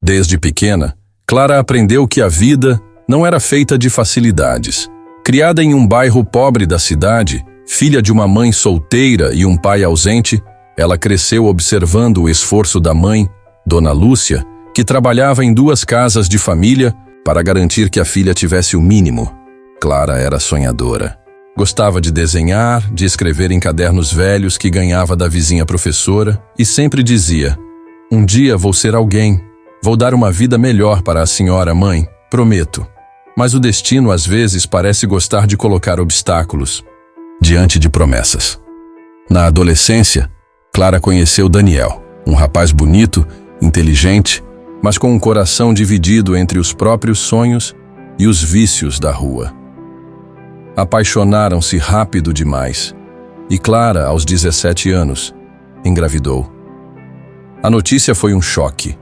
Desde pequena, Clara aprendeu que a vida não era feita de facilidades. Criada em um bairro pobre da cidade, filha de uma mãe solteira e um pai ausente, ela cresceu observando o esforço da mãe, Dona Lúcia, que trabalhava em 2 casas de família para garantir que a filha tivesse o mínimo. Clara era sonhadora. Gostava de desenhar, de escrever em cadernos velhos que ganhava da vizinha professora e sempre dizia: "Um dia vou ser alguém, vou dar uma vida melhor para a senhora mãe, prometo." Mas o destino às vezes parece gostar de colocar obstáculos diante de promessas. Na adolescência, Clara conheceu Daniel, um rapaz bonito, inteligente, mas com um coração dividido entre os próprios sonhos e os vícios da rua. Apaixonaram-se rápido demais, e Clara, aos 17 anos, engravidou. A notícia foi um choque.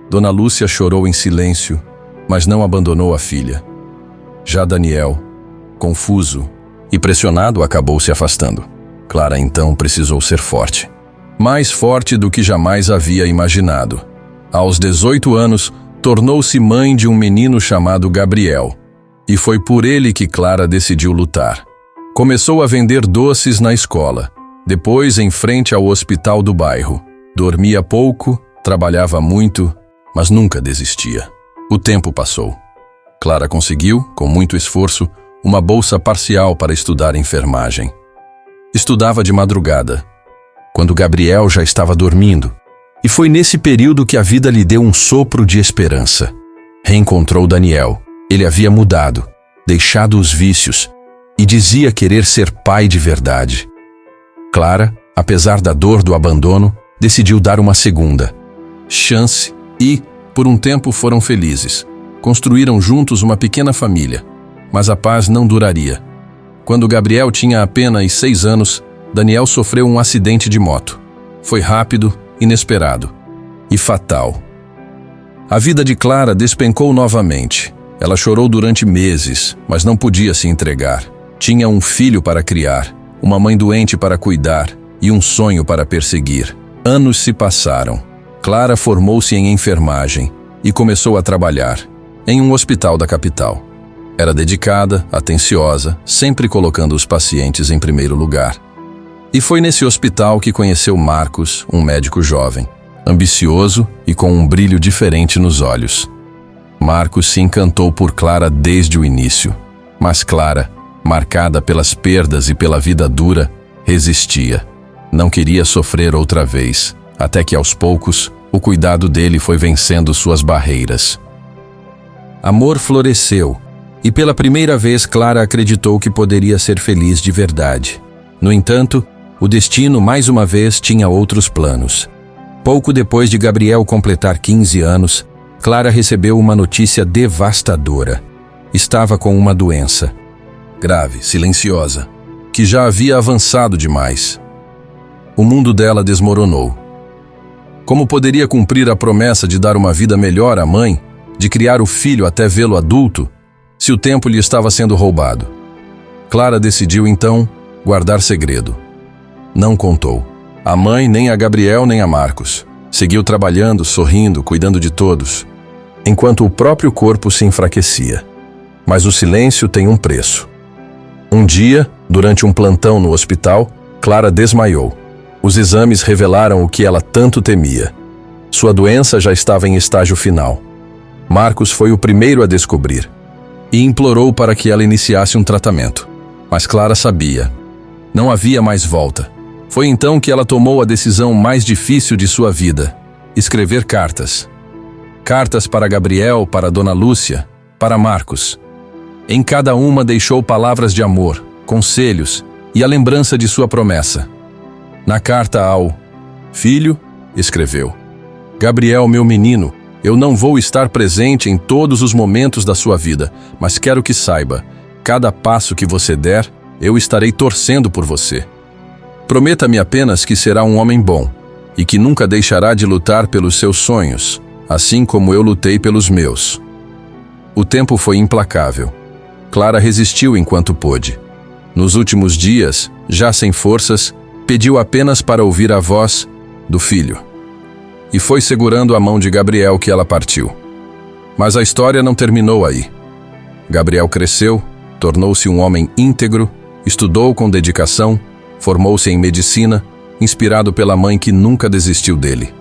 Dona Lúcia chorou em silêncio, mas não abandonou a filha. Já Daniel, confuso e pressionado, acabou se afastando. Clara então precisou ser forte. Mais forte do que jamais havia imaginado. Aos 18 anos, tornou-se mãe de um menino chamado Gabriel. E foi por ele que Clara decidiu lutar. Começou a vender doces na escola, depois em frente ao hospital do bairro. Dormia pouco, trabalhava muito, mas nunca desistia. O tempo passou. Clara conseguiu, com muito esforço, uma bolsa parcial para estudar enfermagem. Estudava de madrugada, quando Gabriel já estava dormindo, e foi nesse período que a vida lhe deu um sopro de esperança. Reencontrou Daniel. Ele havia mudado, deixado os vícios, e dizia querer ser pai de verdade. Clara, apesar da dor do abandono, decidiu dar uma segunda chance e, por um tempo, foram felizes. Construíram juntos uma pequena família, mas a paz não duraria. Quando Gabriel tinha apenas 6 anos, Daniel sofreu um acidente de moto. Foi rápido, inesperado e fatal. A vida de Clara despencou novamente. Ela chorou durante meses, mas não podia se entregar. Tinha um filho para criar, uma mãe doente para cuidar e um sonho para perseguir. Anos se passaram. Clara formou-se em enfermagem e começou a trabalhar em um hospital da capital. Era dedicada, atenciosa, sempre colocando os pacientes em primeiro lugar. E foi nesse hospital que conheceu Marcos, um médico jovem, ambicioso e com um brilho diferente nos olhos. Marcos se encantou por Clara desde o início, mas Clara, marcada pelas perdas e pela vida dura, resistia. Não queria sofrer outra vez, até que aos poucos o cuidado dele foi vencendo suas barreiras. Amor floresceu, e pela primeira vez Clara acreditou que poderia ser feliz de verdade. No entanto, o destino mais uma vez tinha outros planos. Pouco depois de Gabriel completar 15 anos, Clara recebeu uma notícia devastadora. Estava com uma doença grave, silenciosa, que já havia avançado demais. O mundo dela desmoronou. Como poderia cumprir a promessa de dar uma vida melhor à mãe, de criar o filho até vê-lo adulto, se o tempo lhe estava sendo roubado? Clara decidiu, então, guardar segredo. Não contou. A mãe, nem a Gabriel, nem a Marcos. Seguiu trabalhando, sorrindo, cuidando de todos, enquanto o próprio corpo se enfraquecia. Mas o silêncio tem um preço. Um dia, durante um plantão no hospital, Clara desmaiou. Os exames revelaram o que ela tanto temia. Sua doença já estava em estágio final. Marcos foi o primeiro a descobrir e implorou para que ela iniciasse um tratamento. Mas Clara sabia. Não havia mais volta. Foi então que ela tomou a decisão mais difícil de sua vida: escrever cartas. Cartas para Gabriel, para Dona Lúcia, para Marcos. Em cada uma deixou palavras de amor, conselhos e a lembrança de sua promessa. Na carta ao filho, escreveu: Gabriel, meu menino, eu não vou estar presente em todos os momentos da sua vida, mas quero que saiba, cada passo que você der, eu estarei torcendo por você. Prometa-me apenas que será um homem bom e que nunca deixará de lutar pelos seus sonhos, assim como eu lutei pelos meus. O tempo foi implacável. Clara resistiu enquanto pôde. Nos últimos dias, já sem forças, pediu apenas para ouvir a voz do filho. e foi segurando a mão de Gabriel que ela partiu. Mas a história não terminou aí. Gabriel cresceu, tornou-se um homem íntegro, estudou com dedicação, formou-se em medicina, inspirado pela mãe que nunca desistiu dele.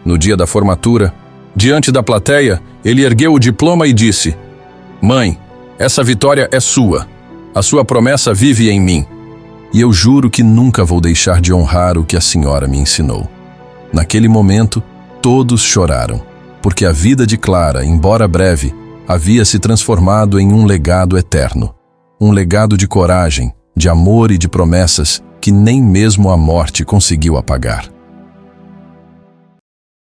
No dia da formatura, diante da plateia, ele ergueu o diploma e disse: "Mãe, essa vitória é sua. A sua promessa vive em mim. E eu juro que nunca vou deixar de honrar o que a senhora me ensinou." Naquele momento, todos choraram, porque a vida de Clara, embora breve, havia se transformado em um legado eterno. Um legado de coragem, de amor e de promessas que nem mesmo a morte conseguiu apagar.